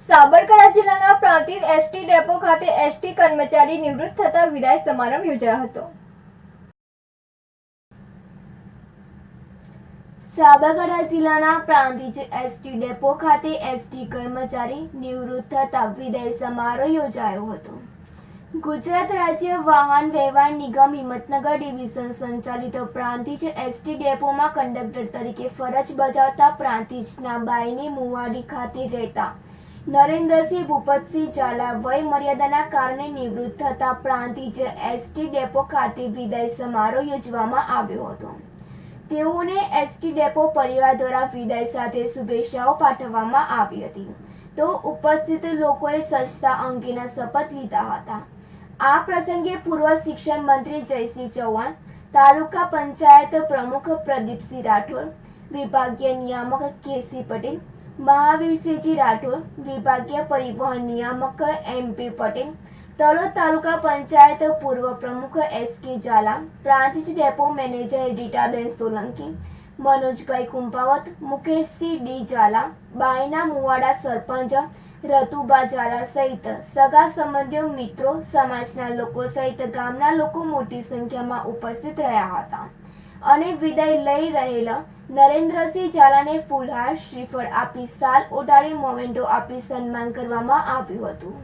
સાબરકાંઠા જિલ્લાના Prantij ST depot ખાતે ST કર્મચારી નિવૃત્ત થતા વિદાય સમારંભ યોજાયો હતો। સાબરકાંઠા જિલ્લાના પ્રાંતિજ એસટી ડેપો ખાતે એસટી કર્મચારી નિવૃત્ત થતા વિદાય સમારોહ યોજાયો હતો। ગુજરાત રાજ્ય વાહન વ્યવહાર નિગમ હિંમતનગર ડિવિઝન સંચાલિત પ્રાંતિજ એસટી ડેપોમાં કંડક્ટર તરીકે ફરજ બજાવતા પ્રાંતિજના બાયની મુવાડી ખાતે રહેતા નરેન્દ્રસિંહ ભૂપતસિંહ ઝાલા વય મર્યાદાના કારણે નિવૃત્ત થતા પ્રાંતિજ એસટી ડેપો ખાતે વિદાય સમારોહ યોજવામાં આવ્યો હતો। તેઓને એસટી ડેપો પરિવાર દ્વારા વિદાય સાથે શુભેચ્છાઓ પાઠવવામાં આવી હતી તો ઉપસ્થિત લોકોએ સ્વચ્છતા અંગેના શપથ લીધા હતા। આ પ્રસંગે પૂર્વ શિક્ષણ મંત્રી જયસિંહ ચૌહાણ, તાલુકા પંચાયત પ્રમુખ પ્રદીપસિંહ રાઠોડ, વિભાગીય નિયામક કેસી પટેલ, મહાવીરસિંહજી રાઠોડ, વિભાગીય પરિવહન નિયામક એમપી પટેલ, તલોદ તાલુકા પંચાયત પૂર્વ પ્રમુખ S K Jhala, Prantij depot manager Ritaben Solanki, Manojbhai Kumbhavat, Mukeshsinh D Jhala, Bayna Muvada sarpanch Ratuba Jhala સહિત સગા સંબંધીઓ, મિત્રો, સમાજના લોકો સહિત ગામના લોકો મોટી સંખ્યામાં ઉપસ્થિત રહ્યા હતા અને વિદાય લઈ રહેલા નરેન્દ્રસિંહ ઝાલાને ફૂલહાર, શ્રીફળ આપી શાલ ઓઢાડી મોમેન્ટો આપી સન્માન કરવામાં આવ્યું હતું।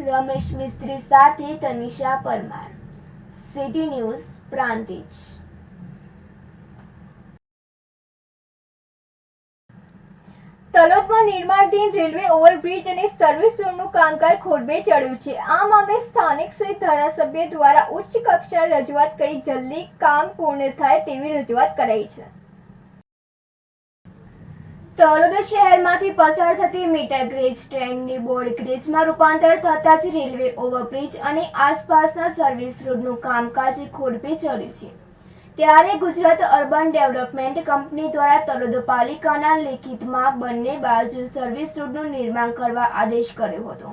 રમેશ મિસ્ત્રી સાથે તનિષા પરમાર, સિટી ન્યૂઝ, પ્રાંતિજ। તલોદમાં નિર્માણાધીન રેલવે ઓવરબ્રિજ અને સર્વિસ રોડનું કામકાજ ખોરવે ચડ્યું છે। આ મામલે સ્થાનિક સહિત ધારાસભ્ય દ્વારા ઉચ્ચ કક્ષાએ રજૂઆત કરી જલ્દી કામ પૂર્ણ થાય તેવી રજૂઆત કરાઈ છે। તલોદ શહેરમાંથી પસાર થતી મીટર ગેજ ટ્રેનની બોર્ડ ગેજમાં રૂપાંતર થતા જ રેલવે ઓવરબ્રિજ અને આસપાસના સર્વિસ રોડનું કામકાજ ખોરવે ચડ્યું છે। ત્યારે ગુજરાત અર્બન ડેવલપમેન્ટ કંપની દ્વારા તલોદ પાલિકાના લેખિતમાં બંને બાજુ સર્વિસ રોડનું નિર્માણ કરવા આદેશ કર્યો હતો,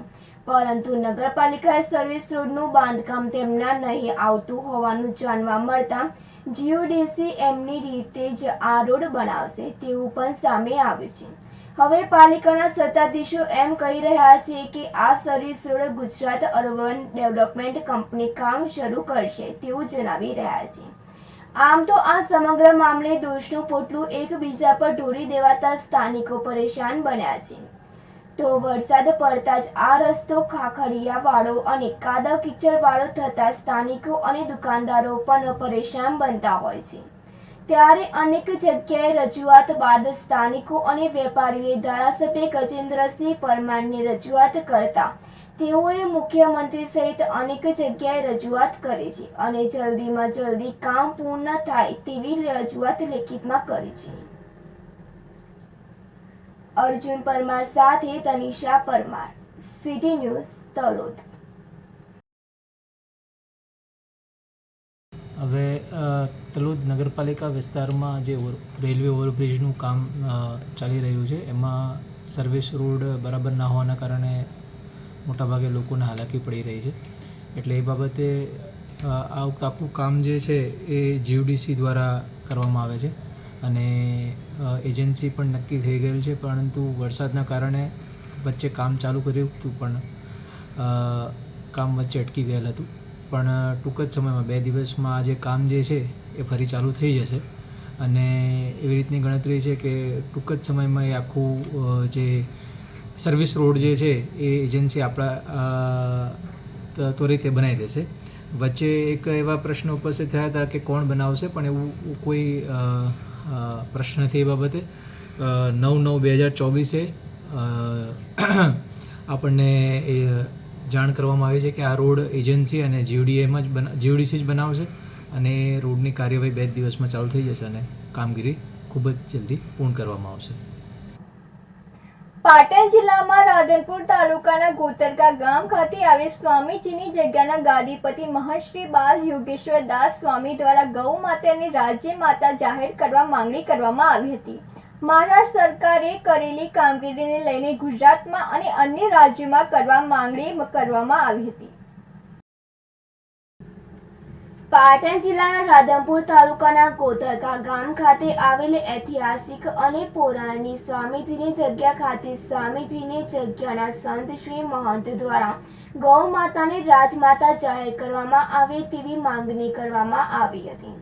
પરંતુ નગરપાલિકાએ સર્વિસ રોડનું બાંધકામ તેમના નહીં આવતું હોવાનું જાણવા મળતા જીયુડીસી એમની રીતે જ આ રોડ બનાવશે તેવું પણ સામે આવ્યું છે। હવે પાલિકાના સત્તાધીશો એમ કહી રહ્યા છે કે આ service road Gujarat urban development company કામ શરૂ કરશે તેવું જણાવી રહ્યા છે। આમ તો આ સમગ્ર મામલે દોષનું પોટલું એકબીજા પર ઢોળી દેવાતા સ્થાનિકો પરેશાન બન્યા છે। તો વરસાદ પડતા જ આ રસ્તો ખાખડિયાવાળો અને કાદવ કીચડવાળો થતા સ્થાનિકો અને દુકાનદારો પણ પરેશાન બનતા હોય છે। ત્યારે અનેક જગ્યાએ રજૂઆત બાદ સ્થાનિકો અને વેપારીઓએ ધારાસભ્ય ગજેન્દ્રસિંહ પરમારને રજૂઆત કરતા તેઓએ મુખ્યમંત્રી સહિત અનેક જગ્યાએ રજૂઆત કરી છે અને જલ્દીમાં જલ્દી કામ પૂર્ણ થાય તેવી રજૂઆત લેખિતમાં કરી છે। અર્જુન પરમાર સાથે તનિષા પરમાર, સિટી ન્યૂઝ, તલોદ। હવે તલોદ નગરપાલિકા વિસ્તારમાં જે રેલવે ઓવરબ્રિજનું કામ ચાલી રહ્યું છે એમાં સર્વિસ રોડ બરાબર ના હોવાના કારણે મોટાભાગે લોકોને હાલાકી પડી રહી છે। એટલે એ બાબતે આ આખું કામ જે છે એ જીયુડીસી દ્વારા કરવામાં આવે છે અને એજન્સી પણ નક્કી થઈ ગયેલ છે, પરંતુ વરસાદના કારણે વચ્ચે કામ ચાલુ કર્યું હતું પણ કામ વચ્ચે અટકી ગયેલ હતું, પણ ટૂંક જ સમયમાં 2 દિવસમાં આ જે કામ જે છે એ ફરી ચાલુ થઈ જશે અને એવી રીતની ગણતરી છે કે ટૂંક જ સમયમાં એ આખું જે સર્વિસ રોડ જે છે એ એજન્સી આપણા ત્વરિતે બનાવી દેશે। વચ્ચે એક એવા પ્રશ્નો ઉપસ્થિત થયા હતા કે કોણ બનાવશે, પણ એવું કોઈ પ્રશ્ન નથી એ બાબતે। 9/9/2024 આપણને એ જાણ કરવામાં આવી છે કે આ રોડ એજન્સી અને જીયુડીસી જ બનાવશે અને રોડની કાર્યવાહી 2 દિવસમાં ચાલુ થઈ જશે અને કામગીરી ખૂબ જ જલ્દી પૂર્ણ કરવામાં આવશે। પાટણ જિલ્લામાં રાધનપુર તાલુકાના ગોતરકા ગામ ખાતે આવેલ સ્વામીજીની જગ્યાના ગાદીપતિ મહંત શ્રી બાલ યોગેશ્વર દાસ સ્વામી દ્વારા ગૌ માતાને રાજ્ય માતા જાહેર કરવા માંગણી કરવામાં આવી હતી। મહારાષ્ટ્ર સરકારે કરેલી કામગીરીને લઈને ગુજરાતમાં અને અન્ય રાજ્યોમાં કરવા માંગણી કરવામાં આવી હતી। પાટણ જિલ્લાના રાધનપુર તાલુકાના કોતરકા ગામ ખાતે આવેલ ઐતિહાસિક અને પૌરાણિક સ્વામીજીની જગ્યા ખાતે સ્વામીજીની જગ્યાના સંત શ્રી મહંત દ્વારા ગૌ માતાને રાજમાતા જાહેર કરવામાં આવે તેવી માંગણી કરવામાં આવી હતી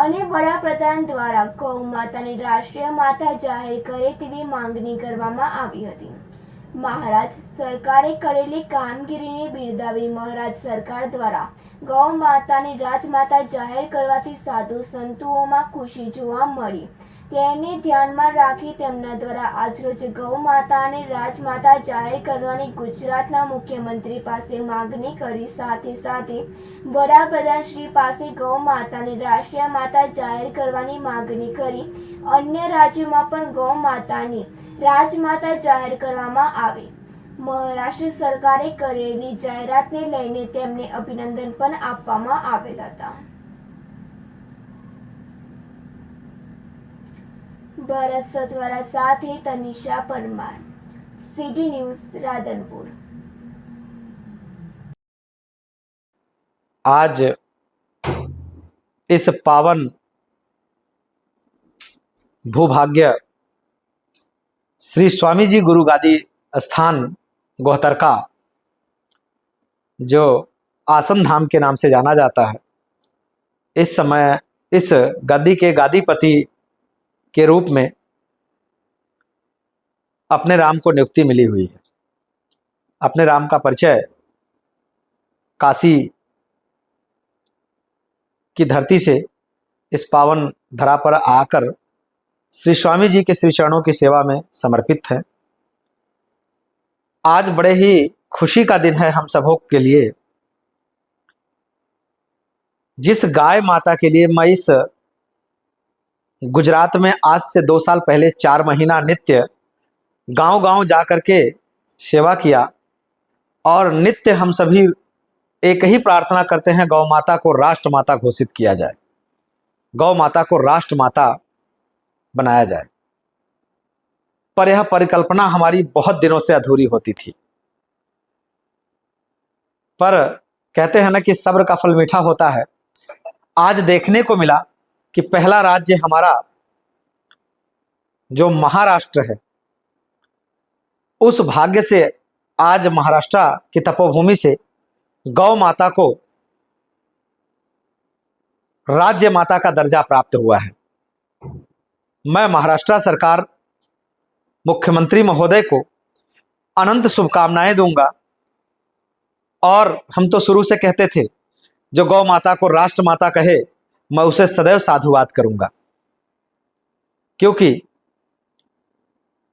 અને વડાપ્રધાન દ્વારા ગૌ માતાને રાષ્ટ્રીય માતા જાહેર કરે તેવી માંગણી કરવામાં આવી હતી। મહારાજ સરકારે કરેલી કામગીરીને બિરદાવી મહારાજ સરકાર દ્વારા ગૌ માતાને રાજમાતા જાહેર કરવાથી સાધુ સંતોમાં ખુશી જોવા મળી। તેને ધ્યાનમાં રાખી તેમના દ્વારા આજરોજ ગૌ માતાને રાજમાતા જાહેર કરવાની ગુજરાતના મુખ્યમંત્રી પાસે માંગણી કરી સાથે સાથે વડાપ્રધાન શ્રી પાસે ગૌ માતાને રાષ્ટ્રીય માતા જાહેર કરવાની માંગણી કરી અન્ય રાજ્યોમાં પણ ગૌ માતાની રાજમાતા જાહેર કરવામાં આવે। મહારાષ્ટ્ર સરકારે કરેલી જાહેરાતને લઈને તેમને અભિનંદન પણ આપવામાં આવેલ હતા। ભરત સથવારા સાથે તનિષા પરમાર, સિટી ન્યૂઝ, રાધનપુર। आज इस पावन भूभाग्य श्री स्वामी जी गुरु गादी स्थान गोहतरका, जो आसन धाम के नाम से जाना जाता है, इस समय इस गद्दी के गादीपति के रूप में अपने राम को नियुक्ति मिली हुई है। अपने राम का परिचय काशी की धरती से इस पावन धरा पर आकर श्री स्वामी जी के श्री चरणों की सेवा में समर्पित है। आज बड़े ही खुशी का दिन है हम सबों के लिए। जिस गाय माता के लिए मैं इस गुजरात में आज से 2 साल पहले 4 महीना नित्य गांव-गांव जा कर के सेवा किया, और नित्य हम सभी एक ही प्रार्थना करते हैं, गौ माता को राष्ट्र माता घोषित किया जाए, गौ माता को राष्ट्र माता बनाया जाए। पर यह परिकल्पना हमारी बहुत दिनों से अधूरी होती थी। पर कहते हैं ना कि सब्र का फल मीठा होता है। आज देखने को मिला कि पहला राज्य हमारा जो महाराष्ट्र है, उस भाग्य से आज महाराष्ट्र की तपोभूमि से गौ माता को राज्य माता का दर्जा प्राप्त हुआ है। मैं महाराष्ट्र सरकार, मुख्यमंत्री महोदय को अनंत शुभकामनाएं दूंगा। और हम तो शुरू से कहते थे, जो गौ माता को राष्ट्र माता कहे मैं उसे सदैव साधुवाद करूंगा, क्योंकि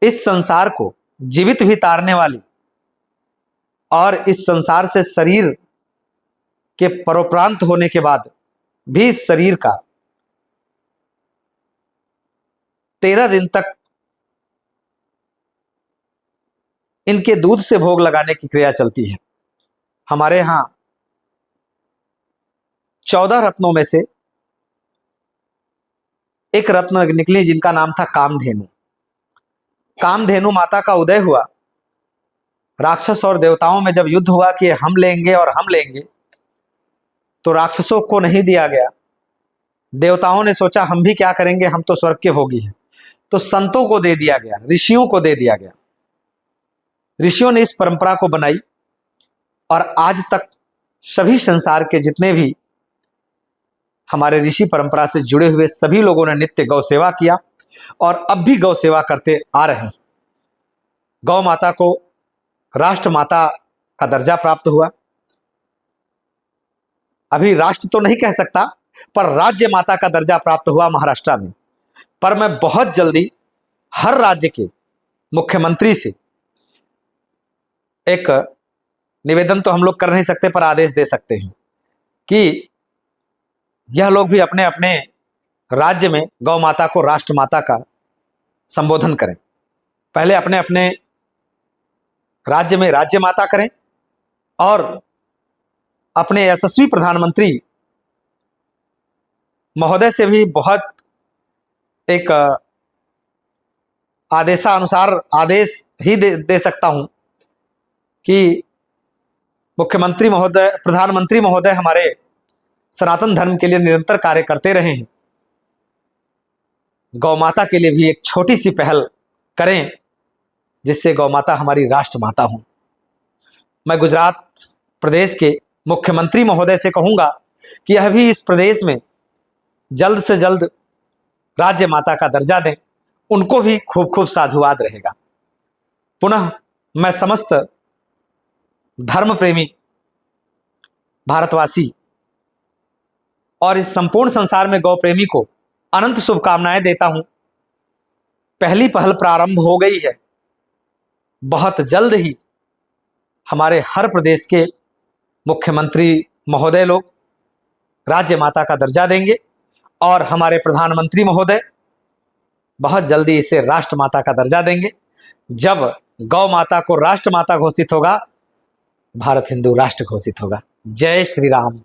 इस संसार को जीवित भी तारने वाली और इस संसार से शरीर के परोपरांत होने के बाद भी इस शरीर का 13 दिन तक इनके दूध से भोग लगाने की क्रिया चलती है। हमारे यहाँ 14 रत्नों में से एक रत्न निकली, जिनका नाम था कामधेनु। कामधेनु माता का उदय हुआ। राक्षस और देवताओं में जब युद्ध हुआ कि हम लेंगे और हम लेंगे, तो राक्षसों को नहीं दिया गया। देवताओं ने सोचा हम भी क्या करेंगे, हम तो स्वर्ग के भोगी हैं, तो संतों को दे दिया गया, ऋषियों को दे दिया गया। ऋषियों ने इस परंपरा को बनाई, और आज तक सभी संसार के जितने भी हमारे ऋषि परंपरा से जुड़े हुए सभी लोगों ने नित्य गौ सेवा किया, और अब भी गौ सेवा करते आ रहे हैं। गौ माता को राष्ट्र माता का दर्जा प्राप्त हुआ। अभी राष्ट्र तो नहीं कह सकता, पर राज्य माता का दर्जा प्राप्त हुआ महाराष्ट्र में। पर मैं बहुत जल्दी हर राज्य के मुख्यमंत्री से एक निवेदन तो हम लोग कर नहीं सकते, पर आदेश दे सकते हैं कि यह लोग भी अपने अपने राज्य में गौ माता को राष्ट्र माता का संबोधन करें। पहले अपने अपने राज्य में राज्य माता करें, और अपने यशस्वी प्रधानमंत्री महोदय से भी बहुत एक आदेशानुसार आदेश ही दे सकता हूं कि मुख्यमंत्री महोदय, प्रधानमंत्री महोदय हमारे सनातन धर्म के लिए निरंतर कार्य करते रहे हैं, गौ माता के लिए भी एक छोटी सी पहल करें जिससे गौ माता हमारी राष्ट्र माता हो। मैं गुजरात प्रदेश के मुख्यमंत्री महोदय से कहूंगा कि यह भी इस प्रदेश में जल्द से जल्द राज्य माता का दर्जा दें, उनको भी खूब खूब साधुवाद रहेगा। पुनः मैं समस्त धर्म प्रेमी भारतवासी और इस संपूर्ण संसार में गौ प्रेमी को अनंत शुभकामनाएं देता हूं। पहली पहल प्रारंभ हो गई है, बहुत जल्द ही हमारे हर प्रदेश के मुख्यमंत्री महोदय लोग राज्य माता का दर्जा देंगे और हमारे प्रधानमंत्री महोदय बहुत जल्दी इसे राष्ट्र माता का दर्जा देंगे। जब गौ माता को राष्ट्र माता घोषित होगा, भारत हिंदू राष्ट्र घोषित होगा। जय श्री राम।